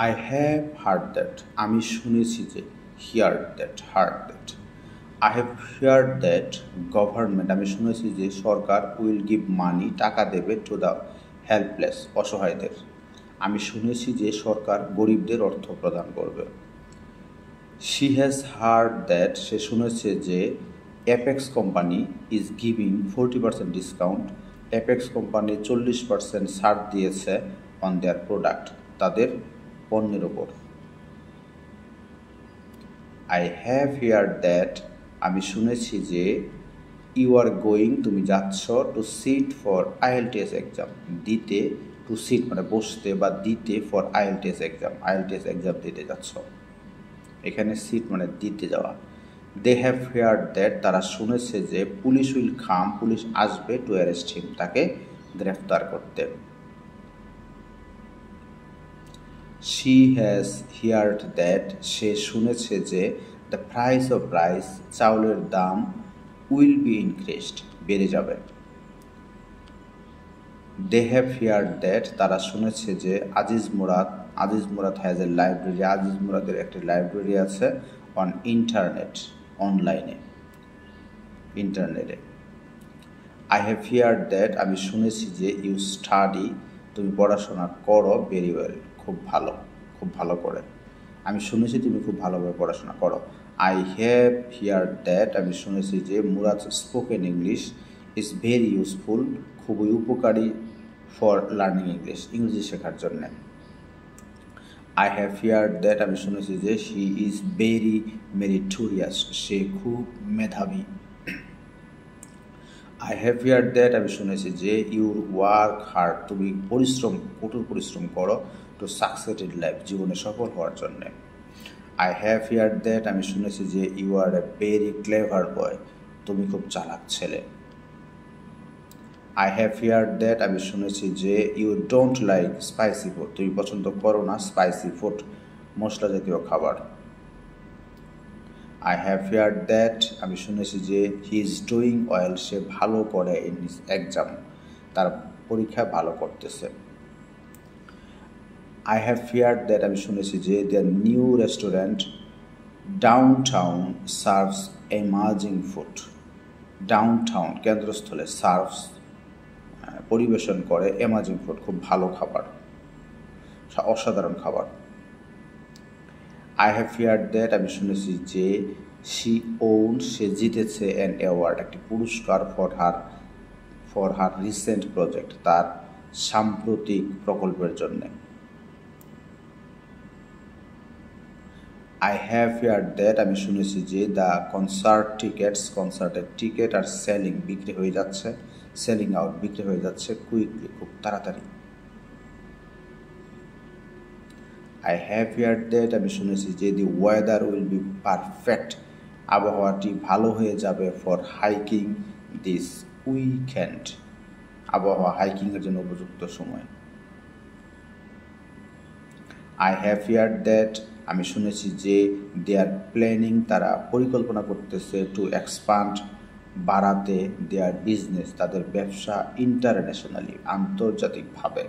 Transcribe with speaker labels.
Speaker 1: I have heard that আমি শুনেছি যে hard that I have heard that government আমি শুনেছি যে সরকার উইল গিভ মানি টাকা দেবে টু দ্য হেল্পলেস অসহায়দের আমি শুনেছি যে সরকার গরিবদের অর্থ প্রদান করবে শি হ্যাজ হার্ড দ্যাট সে শুনেছে যে apex company is giving 40% discount apex company 40% ছাড় দিয়েছে অন দেয়ার প্রোডাক্ট তাদের পণ্যের ওপর আই হ্যাভ হিয়ার্ড দ্যাট আমি শুনেছি যে ইউ আর গোয়িং তুমি যাচ্ছ to sit for IELTS exam দিতে টু সিট মানে বসতে বা দিতে ফর আইএলটিএস এক্সাম দিতে যাচ্ছ এখানে সিট মানে দিতে যাওয়া দে হ্যাভ হিয়ার্ড দ্যাট তারা শুনেছে যে পুলিশ উইল কাম পুলিশ আসবে টু অ্যারেস্ট হিম তাকে গ্রেফতার করতে শি হ্যাজ হিয়ার্ড দ্যাট সে শুনেছে যে দ্য প্রাইস অফ রাইস চাউলের দাম উইল বি ইনক্রিজড বেড়ে যাবে দে হ্যাভ হিয়ার্ড দ্যাট তারা শুনেছে যে Aziz Murad has a library আজিজ মুরাদের একটি লাইব্রেরি আছে অন ইন্টারনেটে আই হ্যাভ হিয়ার্ড দ্যাট আমি শুনেছি যে ইউ স্টাডি তুমি পড়াশোনা করো ভেরি ওয়েল খুব ভালো করে আমি শুনেছি তুমি খুব ভালোভাবে পড়াশোনা করো আই হ্যাভ হিয়ার্ড দ্যাট আমি শুনেছি যে Murad spoken English is very useful খুবই উপকারী ফর লার্নিং ইংরেজি শেখার জন্যে আই হ্যাভ হিয়ার্ড দ্যাট আমি শুনেছি যে শি ইজ ভেরি মেরিটোরিয়াস সে খুব মেধাবী আই হ্যাভ হিয়ার্ড দ্যাট আমি শুনেছি যে ইউর ওয়ার্ক হার্ড তুমি কঠোর পরিশ্রম করো টু সাকসেস ইন লাইফ জীবনে সফল হওয়ার জন্যে আই হ্যাভ হিয়ার্ড দ্যাট আমি শুনেছি যে you are a very clever boy তুমি খুব চালাক ছেলে আই হ্যাভ হিয়ার্ড দ্যাট আমি শুনেছি যে you don't like spicy food তুমি পছন্দ করো না স্পাইসি ফুড মশলা জাতীয় খাবার আই হ্যাভ হিয়ার্ড দ্যাট আমি শুনেছি যে হি ইজ ডুইং ওয়েল সে ভালো করে ইন হিজ এক্সাম তার পরীক্ষা ভালো করতেছে আই হ্যাভ হিয়ার্ড দ্যাট আমি শুনেছি যে there new restaurant downtown serves emerging food downtown কেন্দ্রস্থলে সার্ভস পরিবেশন করে এমার্জিং ফুড খুব ভালো খাবার অসাধারণ খাবার আই হ্যাভ হিয়ার্ড দ্যাট আমি শুনেছি যে সে জিতেছে অ্যান অ্যাওয়ার্ড একটি পুরস্কার ফর হার রিসেন্ট প্রজেক্ট তার সাম্প্রতিক প্রকল্পের জন্য আই হ্যাভ হিয়ার্ড দ্যাট আমি শুনেছি যে দ্য কনসার্টের টিকিট আর বিক্রি হয়ে যাচ্ছে কুইকলি খুব তাড়াতাড়ি আই হ্যাভ হিয়ার্ড দ্যাট আমি শুনেছি যে the weather will be perfect আবহাওয়াটি ভালো হয়ে যাবে ফর হাইকিং দিস উইকেন্ড আবহাওয়া হাইকিংয়ের জন্য উপযুক্ত সময় আই হ্যাভ হিয়ার্ড দ্যাট আমি শুনেছি যে দে আর প্ল্যানিং তারা পরিকল্পনা করতেছে টু এক্সপান্ড বাড়াতে দেয়ার বিজনেস তাদের ব্যবসা ইন্টারন্যাশনালি আন্তর্জাতিকভাবে